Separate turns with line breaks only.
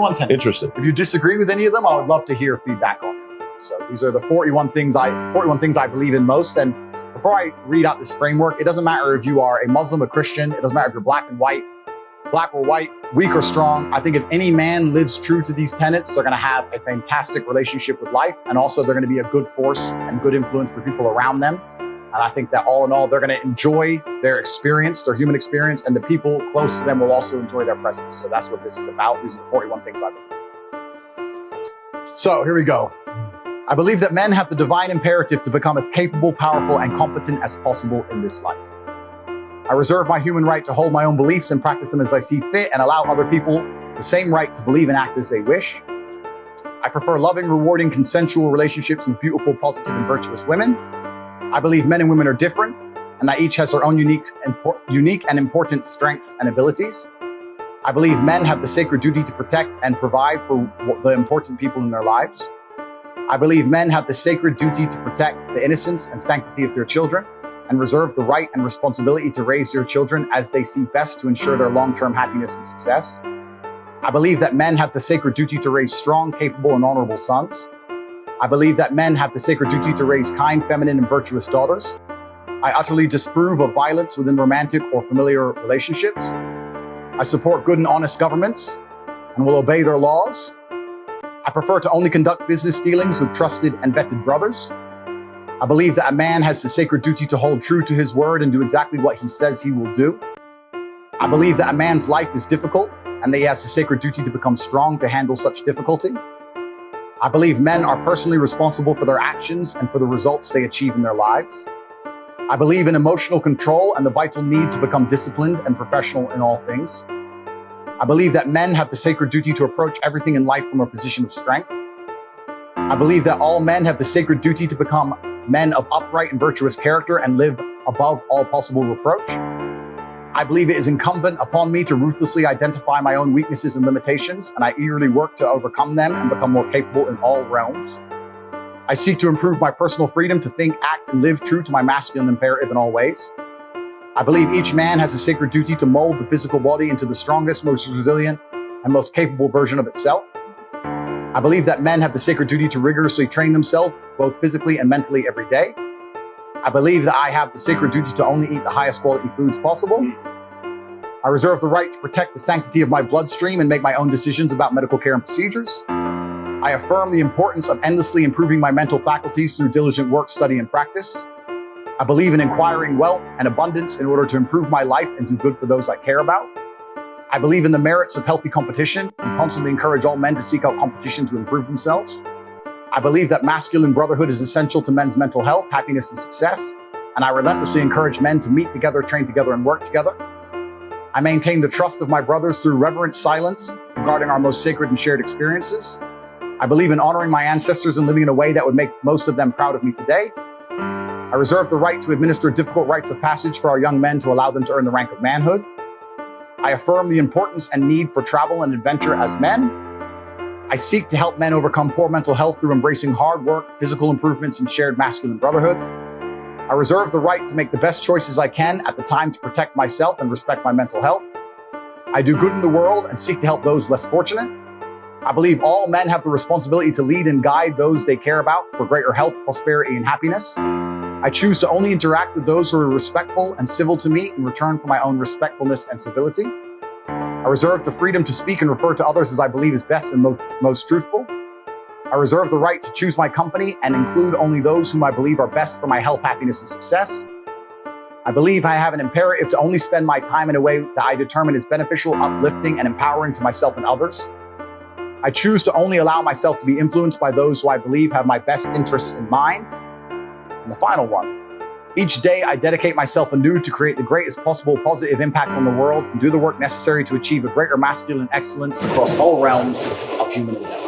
41 tenets.
Interesting.
If you disagree with any of them, I would love to hear feedback on them. So these are the 41 things I believe in most. And before I read out this framework, it doesn't matter if you are a Muslim, a Christian. It doesn't matter if you're black or white, weak or strong. I think if any man lives true to these tenets, they're going to have a fantastic relationship with life. And also they're going to be a good force and good influence for people around them. And I think that all in all, they're going to enjoy their experience, their human experience, and the people close to them will also enjoy their presence. So that's what this is about. These are the 41 things I believe. So here we go. I believe that men have the divine imperative to become as capable, powerful, and competent as possible in this life. I reserve my human right to hold my own beliefs and practice them as I see fit and allow other people the same right to believe and act as they wish. I prefer loving, rewarding, consensual relationships with beautiful, positive, and virtuous women. I believe men and women are different, and that each has their own unique and important strengths and abilities. I believe men have the sacred duty to protect and provide for the important people in their lives. I believe men have the sacred duty to protect the innocence and sanctity of their children and reserve the right and responsibility to raise their children as they see best to ensure their long-term happiness and success. I believe that men have the sacred duty to raise strong, capable, and honorable sons. I believe that men have the sacred duty to raise kind, feminine, and virtuous daughters. I utterly disapprove of violence within romantic or familiar relationships. I support good and honest governments and will obey their laws. I prefer to only conduct business dealings with trusted and vetted brothers. I believe that a man has the sacred duty to hold true to his word and do exactly what he says he will do. I believe that a man's life is difficult and that he has the sacred duty to become strong to handle such difficulty. I believe men are personally responsible for their actions and for the results they achieve in their lives. I believe in emotional control and the vital need to become disciplined and professional in all things. I believe that men have the sacred duty to approach everything in life from a position of strength. I believe that all men have the sacred duty to become men of upright and virtuous character and live above all possible reproach. I believe it is incumbent upon me to ruthlessly identify my own weaknesses and limitations, and I eagerly work to overcome them and become more capable in all realms. I seek to improve my personal freedom to think, act, and live true to my masculine imperative in all ways. I believe each man has a sacred duty to mold the physical body into the strongest, most resilient, and most capable version of itself. I believe that men have the sacred duty to rigorously train themselves, both physically and mentally, every day. I believe that I have the sacred duty to only eat the highest quality foods possible. I reserve the right to protect the sanctity of my bloodstream and make my own decisions about medical care and procedures. I affirm the importance of endlessly improving my mental faculties through diligent work, study, and practice. I believe in acquiring wealth and abundance in order to improve my life and do good for those I care about. I believe in the merits of healthy competition and constantly encourage all men to seek out competition to improve themselves. I believe that masculine brotherhood is essential to men's mental health, happiness, and success, and I relentlessly encourage men to meet together, train together, and work together. I maintain the trust of my brothers through reverent silence regarding our most sacred and shared experiences. I believe in honoring my ancestors and living in a way that would make most of them proud of me today. I reserve the right to administer difficult rites of passage for our young men to allow them to earn the rank of manhood. I affirm the importance and need for travel and adventure as men. I seek to help men overcome poor mental health through embracing hard work, physical improvements, and shared masculine brotherhood. I reserve the right to make the best choices I can at the time to protect myself and respect my mental health. I do good in the world and seek to help those less fortunate. I believe all men have the responsibility to lead and guide those they care about for greater health, prosperity, and happiness. I choose to only interact with those who are respectful and civil to me in return for my own respectfulness and civility. I reserve the freedom to speak and refer to others as I believe is best and most truthful. I reserve the right to choose my company and include only those whom I believe are best for my health, happiness, and success. I believe I have an imperative to only spend my time in a way that I determine is beneficial, uplifting, and empowering to myself and others. I choose to only allow myself to be influenced by those who I believe have my best interests in mind. And the final one, each day I dedicate myself anew to create the greatest possible positive impact on the world and do the work necessary to achieve a greater masculine excellence across all realms of human endeavor.